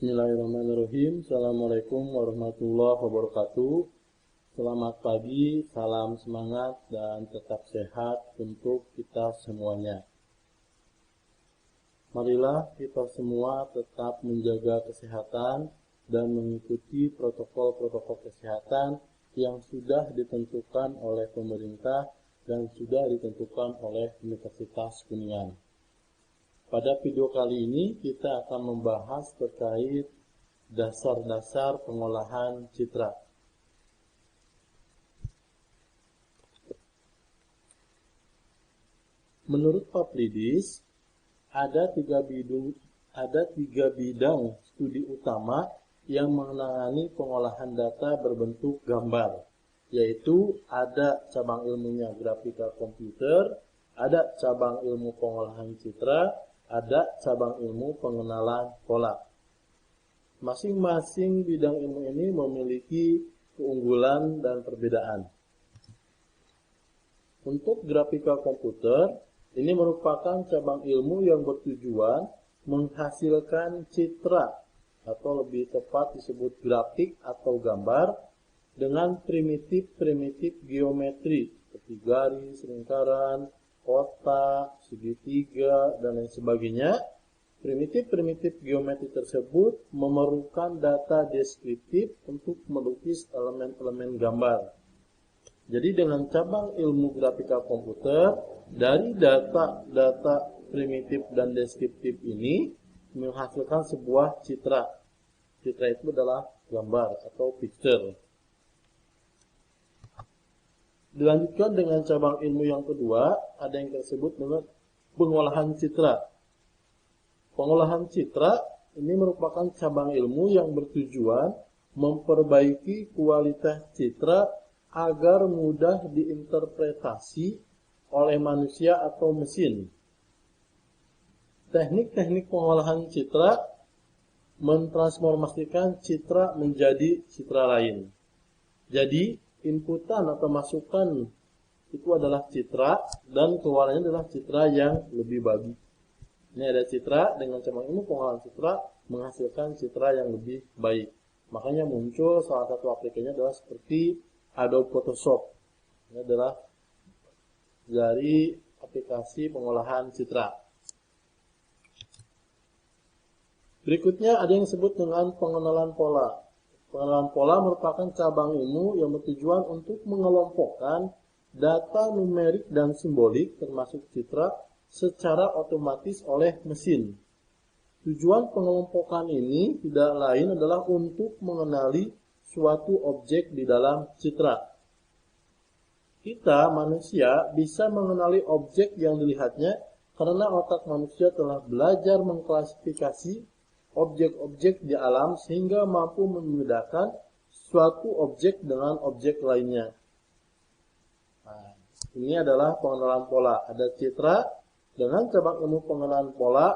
Bismillahirrahmanirrahim. Assalamualaikum warahmatullahi wabarakatuh. Selamat pagi, salam semangat dan tetap sehat untuk kita semuanya. Marilah kita semua tetap menjaga kesehatan dan mengikuti protokol-protokol kesehatan yang sudah ditentukan oleh pemerintah dan sudah ditentukan oleh Universitas Kuningan. Pada video kali ini kita akan membahas terkait dasar-dasar pengolahan citra. Menurut Paplidis, ada tiga bidang studi utama yang menangani pengolahan data berbentuk gambar, yaitu ada cabang ilmunya grafika komputer, ada cabang ilmu pengolahan citra, ada cabang ilmu pengenalan pola. Masing-masing bidang ilmu ini memiliki keunggulan dan perbedaan. Untuk grafika komputer, ini merupakan cabang ilmu yang bertujuan menghasilkan citra atau lebih tepat disebut grafik atau gambar dengan primitif-primitif geometri seperti garis, lingkaran, kotak, segitiga, dan lain sebagainya. Primitif-primitif geometri tersebut memerlukan data deskriptif untuk melukis elemen-elemen gambar. Jadi dengan cabang ilmu grafika komputer, dari data primitif dan deskriptif ini menghasilkan sebuah citra. Citra itu adalah gambar atau picture. Dilanjutkan dengan cabang ilmu yang kedua, ada yang tersebut dengan pengolahan citra. Pengolahan citra ini merupakan cabang ilmu yang bertujuan memperbaiki kualitas citra agar mudah diinterpretasi oleh manusia atau mesin. Teknik-teknik pengolahan citra mentransformasikan citra menjadi citra lain. Jadi, inputan atau masukan itu adalah citra dan keluarannya adalah citra yang lebih bagus. Ini ada citra dengan cabang ilmu pengolahan citra menghasilkan citra yang lebih baik. Makanya muncul salah satu aplikasinya adalah seperti Adobe Photoshop. Ini adalah dari aplikasi pengolahan citra. Berikutnya ada yang disebut dengan pengenalan pola. Pengenalan pola merupakan cabang ilmu yang bertujuan untuk mengelompokkan data numerik dan simbolik termasuk citra secara otomatis oleh mesin. Tujuan pengelompokan ini tidak lain adalah untuk mengenali suatu objek di dalam citra. Kita manusia bisa mengenali objek yang dilihatnya karena otak manusia telah belajar mengklasifikasi objek-objek di alam sehingga mampu membedakan suatu objek dengan objek lainnya. Nah, ini adalah pengenalan pola. Ada citra dengan cabang ilmu pengenalan pola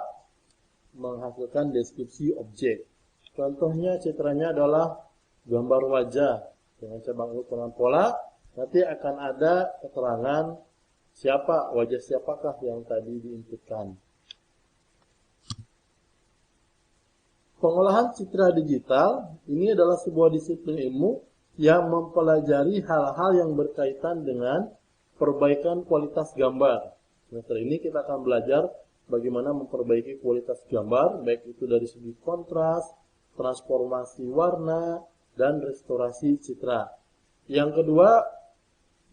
menghasilkan deskripsi objek. Contohnya citranya adalah gambar wajah. Dengan cabang ilmu pengenalan pola nanti akan ada keterangan wajah siapakah yang tadi diinputkan. Pengolahan citra digital ini adalah sebuah disiplin ilmu yang mempelajari hal-hal yang berkaitan dengan perbaikan kualitas gambar. Semester ini kita akan belajar bagaimana memperbaiki kualitas gambar, baik itu dari segi kontras, transformasi warna, dan restorasi citra. Yang kedua,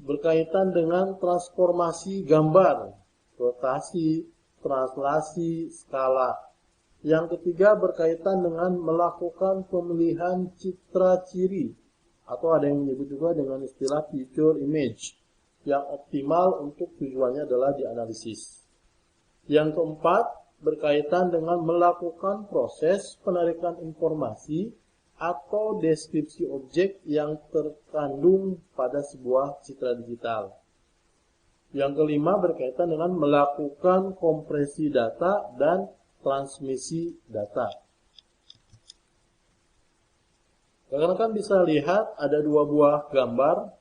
berkaitan dengan transformasi gambar, rotasi, translasi, skala. Yang ketiga berkaitan dengan melakukan pemilihan citra ciri atau ada yang menyebut juga dengan istilah picture image yang optimal untuk tujuannya adalah dianalisis. Yang keempat berkaitan dengan melakukan proses penarikan informasi atau deskripsi objek yang terkandung pada sebuah citra digital. Yang kelima berkaitan dengan melakukan kompresi data dan transmisi data. Rekan-rekan bisa lihat ada dua buah gambar.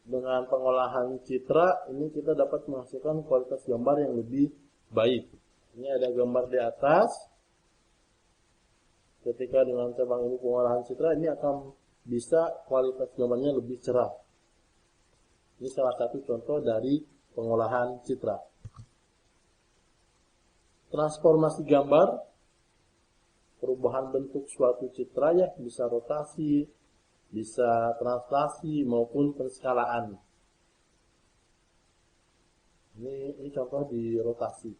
Dengan pengolahan citra ini kita dapat menghasilkan kualitas gambar yang lebih baik. Ini ada gambar di atas. ketika dengan cabang ilmu pengolahan citra ini akan bisa kualitas gambarnya lebih cerah. Ini salah satu contoh dari pengolahan citra. Transformasi gambar, perubahan bentuk suatu citra ya, bisa rotasi, bisa translasi maupun penskalaan. Ini contoh di rotasi.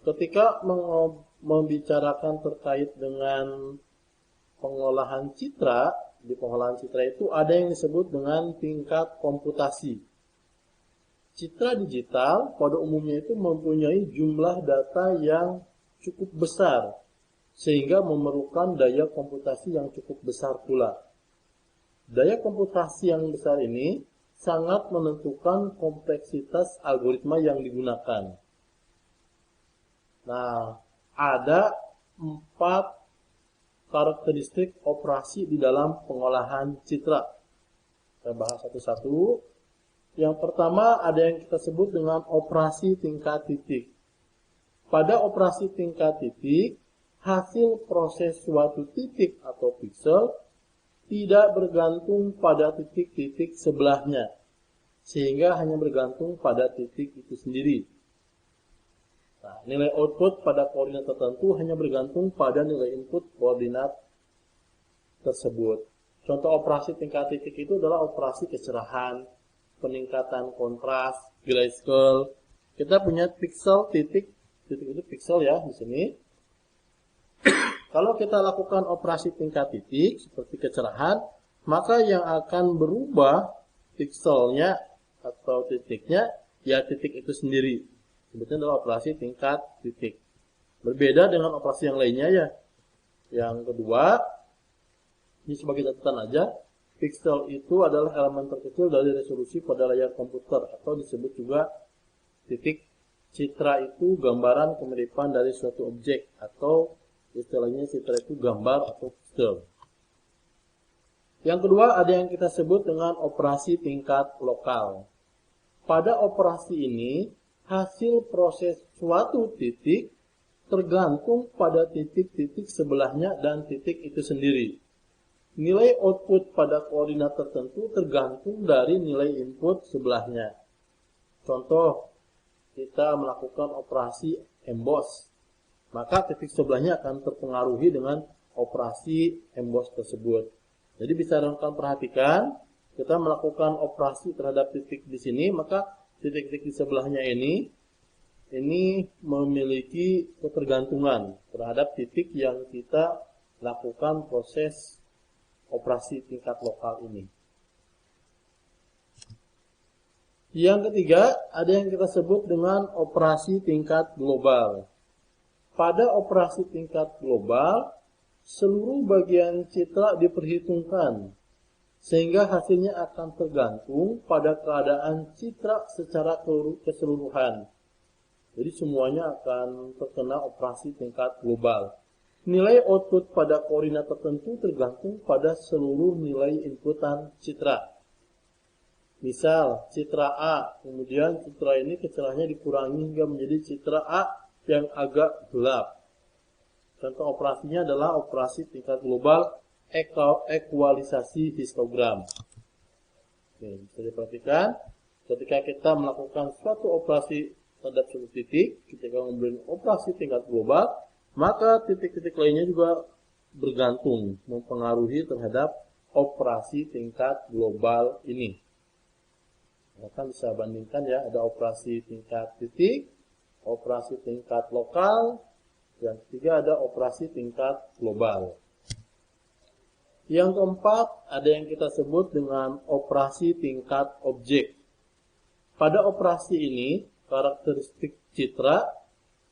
Ketika membicarakan terkait dengan pengolahan citra, di pengolahan citra itu ada yang disebut dengan tingkat komputasi. Citra digital pada umumnya itu mempunyai jumlah data yang cukup besar, sehingga memerlukan daya komputasi yang cukup besar pula. Daya komputasi yang besar ini sangat menentukan kompleksitas algoritma yang digunakan. Nah, ada 4 karakteristik operasi di dalam pengolahan citra. Saya bahas satu-satu. Yang pertama ada yang kita sebut dengan operasi tingkat titik. Pada operasi tingkat titik, hasil proses suatu titik atau piksel tidak bergantung pada titik-titik sebelahnya, sehingga hanya bergantung pada titik itu sendiri. Nah, nilai output pada koordinat tertentu hanya bergantung pada nilai input koordinat tersebut. Contoh operasi tingkat titik itu adalah operasi kecerahan, peningkatan kontras, grayscale. Kita punya pixel titik itu pixel ya di sini. Kalau kita lakukan operasi tingkat titik seperti kecerahan, maka yang akan berubah pixelnya atau titiknya ya titik itu sendiri. Sebetulnya adalah operasi tingkat titik. Berbeda dengan operasi yang lainnya ya. Yang kedua, ini sebagai catatan aja, pixel itu adalah elemen terkecil dari resolusi pada layar komputer atau disebut juga titik. Citra itu gambaran kemiripan dari suatu objek atau istilahnya citra itu gambar atau pixel. Yang kedua ada yang kita sebut dengan operasi tingkat lokal. Pada operasi ini, hasil proses suatu titik tergantung pada titik-titik sebelahnya dan titik itu sendiri. Nilai output pada koordinat tertentu tergantung dari nilai input sebelahnya. Contoh, kita melakukan operasi emboss, maka titik sebelahnya akan terpengaruhi dengan operasi emboss tersebut. Jadi bisa rekan perhatikan, kita melakukan operasi terhadap titik di sini, maka titik-titik di sebelahnya ini memiliki ketergantungan terhadap titik yang kita lakukan proses operasi tingkat lokal ini. Yang ketiga, ada yang kita sebut dengan operasi tingkat global. Pada operasi tingkat global, seluruh bagian citra diperhitungkan, sehingga hasilnya akan tergantung pada keadaan citra secara keseluruhan. Jadi semuanya akan terkena operasi tingkat global. Nilai output pada koordinat tertentu tergantung pada seluruh nilai inputan citra. Misal, citra A, kemudian citra ini kecerahannya dikurangi hingga menjadi citra A yang agak gelap. Contoh operasinya adalah operasi tingkat global ekualisasi histogram. Oke, bisa diperhatikan, ketika kita melakukan suatu operasi terhadap suatu titik, ketika memberi operasi tingkat global, maka titik-titik lainnya juga bergantung, mempengaruhi terhadap operasi tingkat global ini. Kita bisa bandingkan ya, ada operasi tingkat titik, operasi tingkat lokal, yang ketiga ada operasi tingkat global. Yang keempat, ada yang kita sebut dengan operasi tingkat objek. Pada operasi ini, karakteristik citra,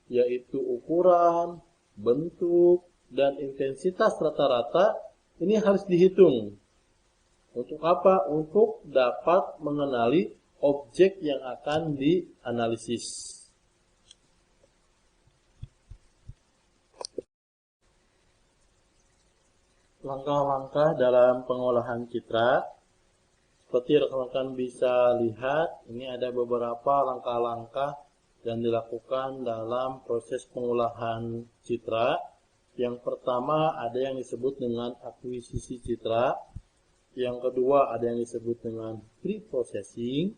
yaitu ukuran, bentuk, dan intensitas rata-rata, ini harus dihitung. Untuk apa? Untuk dapat mengenali objek yang akan dianalisis. Langkah-langkah dalam pengolahan citra, seperti rekan-rekan bisa lihat, ini ada beberapa langkah-langkah yang dilakukan dalam proses pengolahan citra. Yang pertama ada yang disebut dengan akuisisi citra, yang kedua ada yang disebut dengan pre-processing,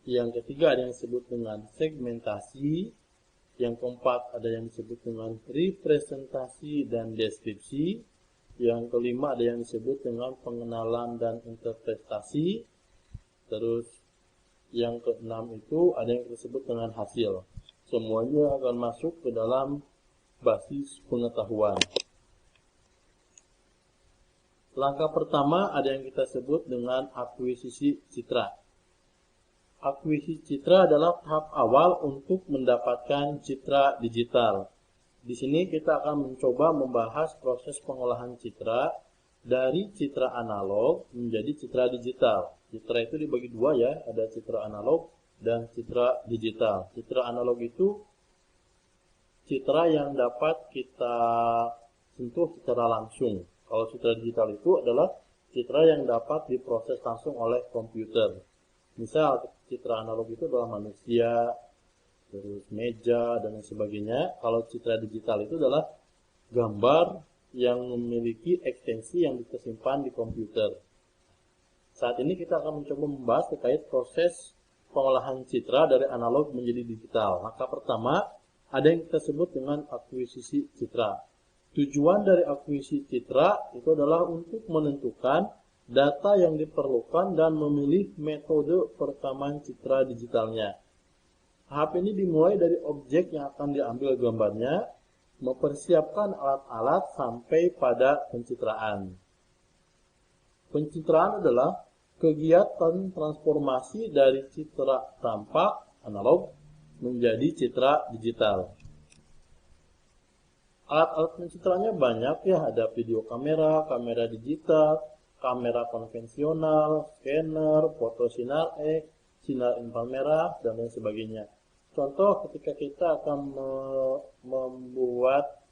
yang ketiga ada yang disebut dengan segmentasi, yang keempat ada yang disebut dengan representasi dan deskripsi, yang kelima ada yang disebut dengan pengenalan dan interpretasi, terus yang keenam itu ada yang disebut dengan hasil. Semuanya akan masuk ke dalam basis pengetahuan. Langkah pertama ada yang kita sebut dengan akuisisi citra. Akuisisi citra adalah tahap awal untuk mendapatkan citra digital. Di sini kita akan mencoba membahas proses pengolahan citra dari citra analog menjadi citra digital. Citra itu dibagi dua ya, ada citra analog dan citra digital. Citra analog itu citra yang dapat kita sentuh secara langsung. Kalau citra digital itu adalah citra yang dapat diproses langsung oleh komputer. Misal citra analog itu adalah manusia, terus meja dan sebagainya. Kalau citra digital itu adalah gambar yang memiliki ekstensi yang tersimpan di komputer. Saat ini kita akan mencoba membahas terkait proses pengolahan citra dari analog menjadi digital. Maka pertama ada yang kita sebut dengan akuisisi citra. Tujuan dari akuisisi citra itu adalah untuk menentukan data yang diperlukan dan memilih metode perekaman citra digitalnya. Tahap ini dimulai dari objek yang akan diambil gambarnya, mempersiapkan alat-alat sampai pada pencitraan. Pencitraan adalah kegiatan transformasi dari citra tampak analog menjadi citra digital. Alat-alat pencitraannya banyak ya, ada video kamera, kamera digital, kamera konvensional, scanner, foto sinar X, sinar inframerah, dan lain sebagainya. Contoh ketika kita akan membuat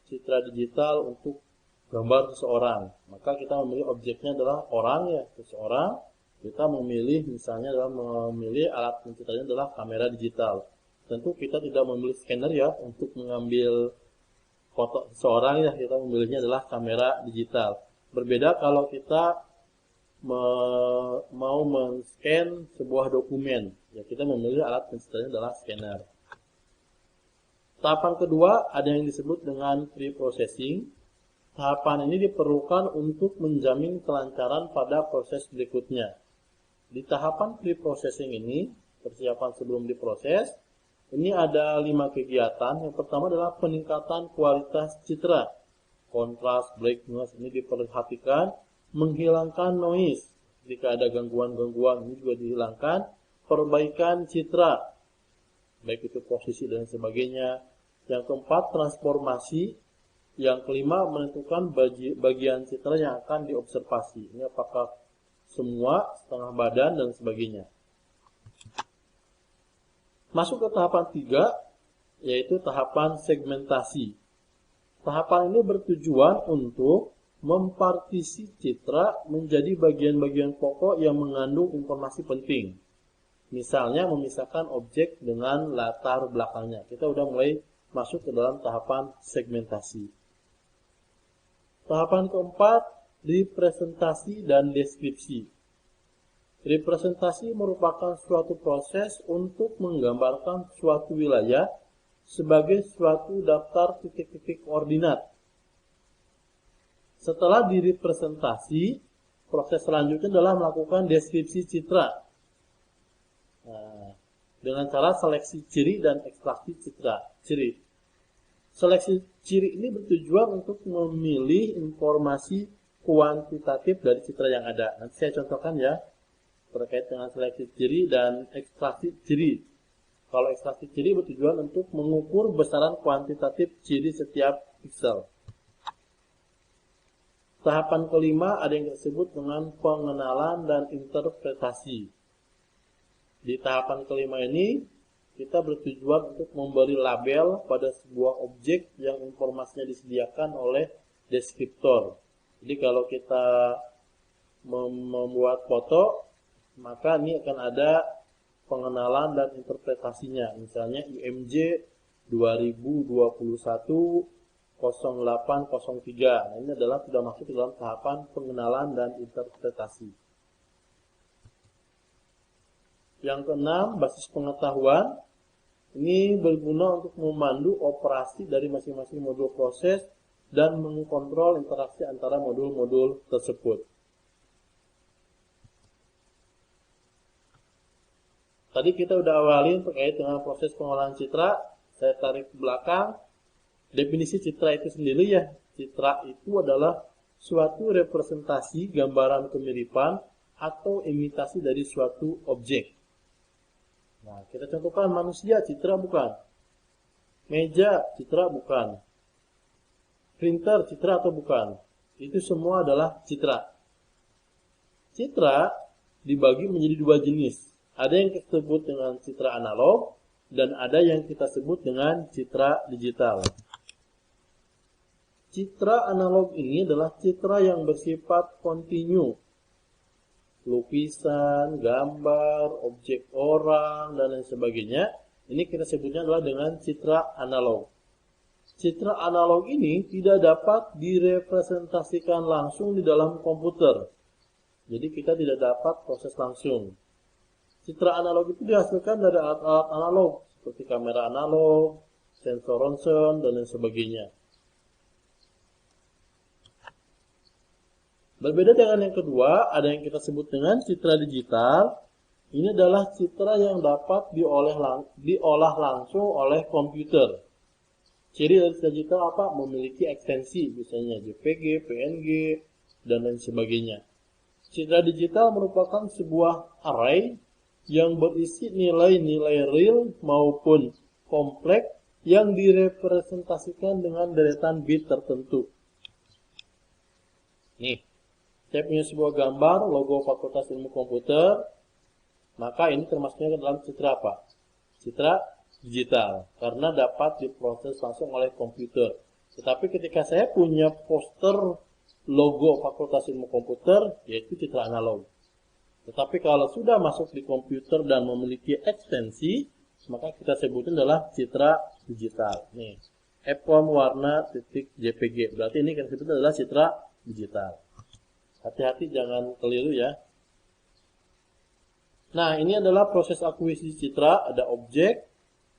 citra digital untuk gambar seseorang, maka kita memilih objeknya adalah orang ya, seseorang. Kita memilih misalnya adalah memilih alat pencitraannya adalah kamera digital. Tentu kita tidak memilih scanner ya untuk mengambil foto seseorang ya, kita memilihnya adalah kamera digital. Berbeda kalau kita mau men-scan sebuah dokumen, ya kita memilih alat pencitraannya adalah scanner. Tahapan kedua ada yang disebut dengan pre-processing. Tahapan ini diperlukan untuk menjamin kelancaran pada proses berikutnya. Di tahapan pre-processing ini, persiapan sebelum diproses, ini ada 5 kegiatan. Yang pertama adalah peningkatan kualitas citra. Kontras, brightness ini diperhatikan, menghilangkan noise. Jika ada gangguan-gangguan ini juga dihilangkan, perbaikan citra, baik itu posisi dan sebagainya. Yang keempat, transformasi. Yang kelima, menentukan bagian citra yang akan diobservasi. Ini apakah semua, setengah badan, dan sebagainya. Masuk ke tahapan 3, yaitu tahapan segmentasi. Tahapan ini bertujuan untuk mempartisi citra menjadi bagian-bagian pokok yang mengandung informasi penting. Misalnya memisahkan objek dengan latar belakangnya. Kita udah mulai masuk ke dalam tahapan segmentasi. Tahapan keempat, representasi dan deskripsi. Representasi merupakan suatu proses untuk menggambarkan suatu wilayah sebagai suatu daftar titik-titik koordinat. Setelah direpresentasi, proses selanjutnya adalah melakukan deskripsi citra. Dengan cara seleksi ciri dan ekstraksi ciri. Seleksi ciri ini bertujuan untuk memilih informasi kuantitatif dari citra yang ada. Nanti saya contohkan ya, terkait dengan seleksi ciri dan ekstraksi ciri. Kalau ekstraksi ciri bertujuan untuk mengukur besaran kuantitatif ciri setiap pixel. Tahapan kelima ada yang disebut dengan pengenalan dan interpretasi. Di tahapan kelima ini, kita bertujuan untuk memberi label pada sebuah objek yang informasinya disediakan oleh deskriptor. Jadi kalau kita membuat foto, maka ini akan ada pengenalan dan interpretasinya. Misalnya IMJ 2021-0803. Nah, ini adalah sudah masuk dalam tahapan pengenalan dan interpretasi. Yang keenam, basis pengetahuan. Ini berguna untuk memandu operasi dari masing-masing modul proses dan mengkontrol interaksi antara modul-modul tersebut. Tadi kita udah awalin terkait dengan proses pengolahan citra. Saya tarik ke belakang. Definisi citra itu sendiri ya. Citra itu adalah suatu representasi gambaran kemiripan atau imitasi dari suatu objek. Nah, kita contohkan manusia, citra bukan. Meja, citra bukan. Printer, citra atau bukan. Itu semua adalah citra. Citra dibagi menjadi dua jenis. Ada yang kita sebut dengan citra analog, dan ada yang kita sebut dengan citra digital. Citra analog ini adalah citra yang bersifat kontinu. Lukisan, gambar, objek orang, dan lain sebagainya. Ini kita sebutnya adalah dengan citra analog. Citra analog ini tidak dapat direpresentasikan langsung di dalam komputer. Jadi kita tidak dapat proses langsung. Citra analog itu dihasilkan dari alat-alat analog, seperti kamera analog, sensor ronsen, dan lain sebagainya. Berbeda dengan yang kedua, ada yang kita sebut dengan citra digital. Ini adalah citra yang dapat diolah langsung oleh komputer. Ciri dari citra digital apa? Memiliki ekstensi, misalnya JPG, PNG, dan lain sebagainya. Citra digital merupakan sebuah array yang berisi nilai-nilai real maupun kompleks yang direpresentasikan dengan deretan bit tertentu. Nih. Saya punya sebuah gambar logo Fakultas Ilmu Komputer, maka ini termasuknya ke dalam citra apa? Citra digital, karena dapat diproses langsung oleh komputer. Tetapi ketika saya punya poster logo Fakultas Ilmu Komputer, yaitu citra analog. Tetapi kalau sudah masuk di komputer dan memiliki ekstensi, maka kita sebutin adalah citra digital. Nih, EPROM warna titik JPG, berarti ini kita sebut adalah citra digital. Hati-hati jangan keliru ya. Nah, ini adalah proses akuisisi citra. Ada objek,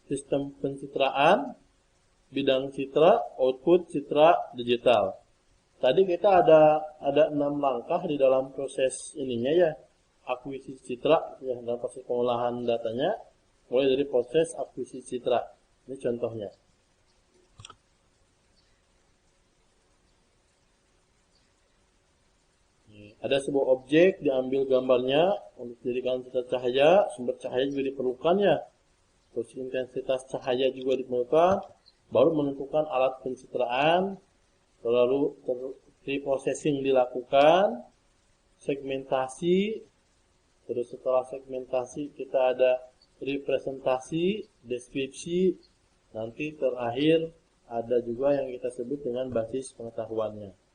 sistem pencitraan, bidang citra, output citra digital. Tadi kita ada 6 langkah di dalam proses ininya ya. Akuisisi citra ya, dalam proses pengolahan datanya. Mulai dari proses akuisisi citra. Ini contohnya. Ada sebuah objek, diambil gambarnya untuk dijadikan citra cahaya, sumber cahaya juga diperlukan ya. Terus intensitas cahaya juga diperlukan, baru menentukan alat pencitraan, lalu reprocessing dilakukan, segmentasi, terus setelah segmentasi kita ada representasi, deskripsi, nanti terakhir ada juga yang kita sebut dengan basis pengetahuannya.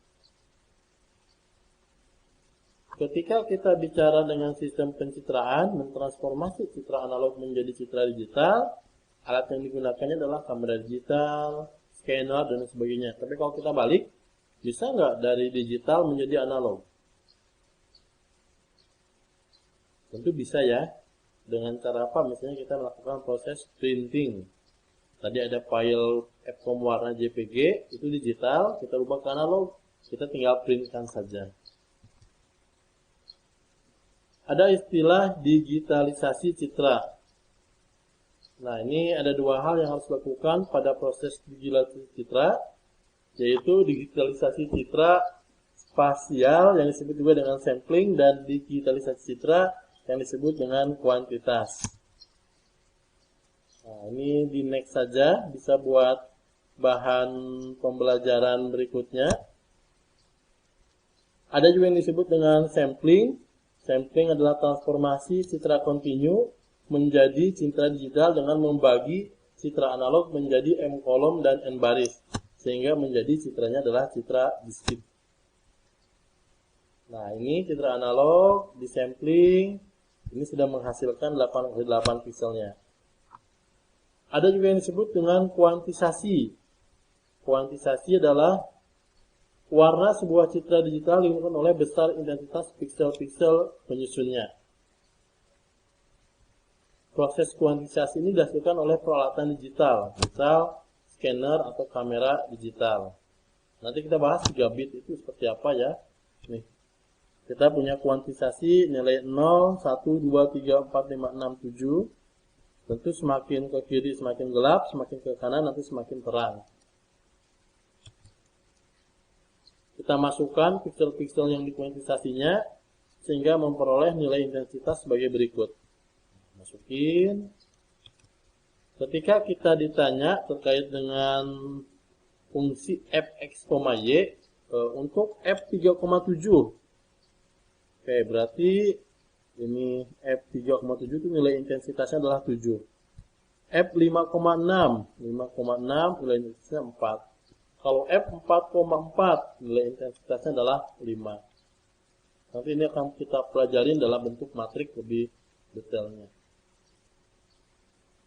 Ketika kita bicara dengan sistem pencitraan, mentransformasi citra analog menjadi citra digital, alat yang digunakannya adalah kamera digital, scanner, dan sebagainya. Tapi kalau kita balik, bisa nggak dari digital menjadi analog? Tentu bisa ya. Dengan cara apa? Misalnya kita melakukan proses printing. Tadi ada file EPROM warna JPG, itu digital, kita ubah ke analog, kita tinggal printkan saja. Ada istilah digitalisasi citra. Nah, ini ada dua hal yang harus dilakukan pada proses digitalisasi citra, yaitu digitalisasi citra spasial yang disebut juga dengan sampling, dan digitalisasi citra yang disebut dengan kuantitas. Nah, ini di next saja, bisa buat bahan pembelajaran berikutnya. Ada juga yang disebut dengan sampling. Sampling adalah transformasi citra kontinu menjadi citra digital dengan membagi citra analog menjadi M kolom dan N baris, sehingga menjadi citranya adalah citra diskrit. Nah, ini citra analog, disampling, Ini sudah menghasilkan 8x8 pikselnya. Ada juga yang disebut dengan kuantisasi. Kuantisasi adalah warna sebuah citra digital diukur oleh besar intensitas piksel-piksel penyusunnya. Proses kuantisasi ini dihasilkan oleh peralatan digital, misal scanner atau kamera digital. Nanti kita bahas 3 bit itu seperti apa ya. Nih, kita punya kuantisasi nilai 0, 1, 2, 3, 4, 5, 6, 7. Tentu semakin ke kiri semakin gelap, semakin ke kanan nanti semakin terang. Kita masukkan piksel-piksel yang dikuantisasinya sehingga memperoleh nilai intensitas sebagai berikut. Masukin. Ketika kita ditanya terkait dengan fungsi fx, y untuk f3,7. Oke, berarti ini f3,7 itu nilai intensitasnya adalah 7. f5,6, 5,6 nilai intensitasnya 4. Kalau f4,4 nilai intensitasnya adalah 5. Nanti ini akan kita pelajarin dalam bentuk matrik lebih detailnya.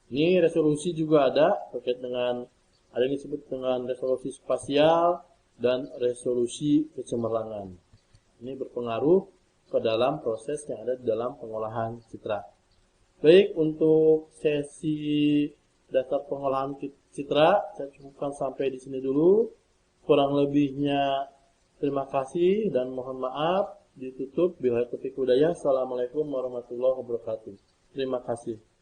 Ini resolusi juga ada terkait dengan ada yang disebut dengan resolusi spasial dan resolusi kecemerlangan. Ini berpengaruh ke dalam proses yang ada di dalam pengolahan citra. Baik, untuk sesi dasar pengolahan citra saya cukupkan sampai di sini dulu. Kurang lebihnya terima kasih dan mohon maaf. Ditutup. Billahi taufiq hidayah. Assalamualaikum warahmatullahi wabarakatuh. Terima kasih.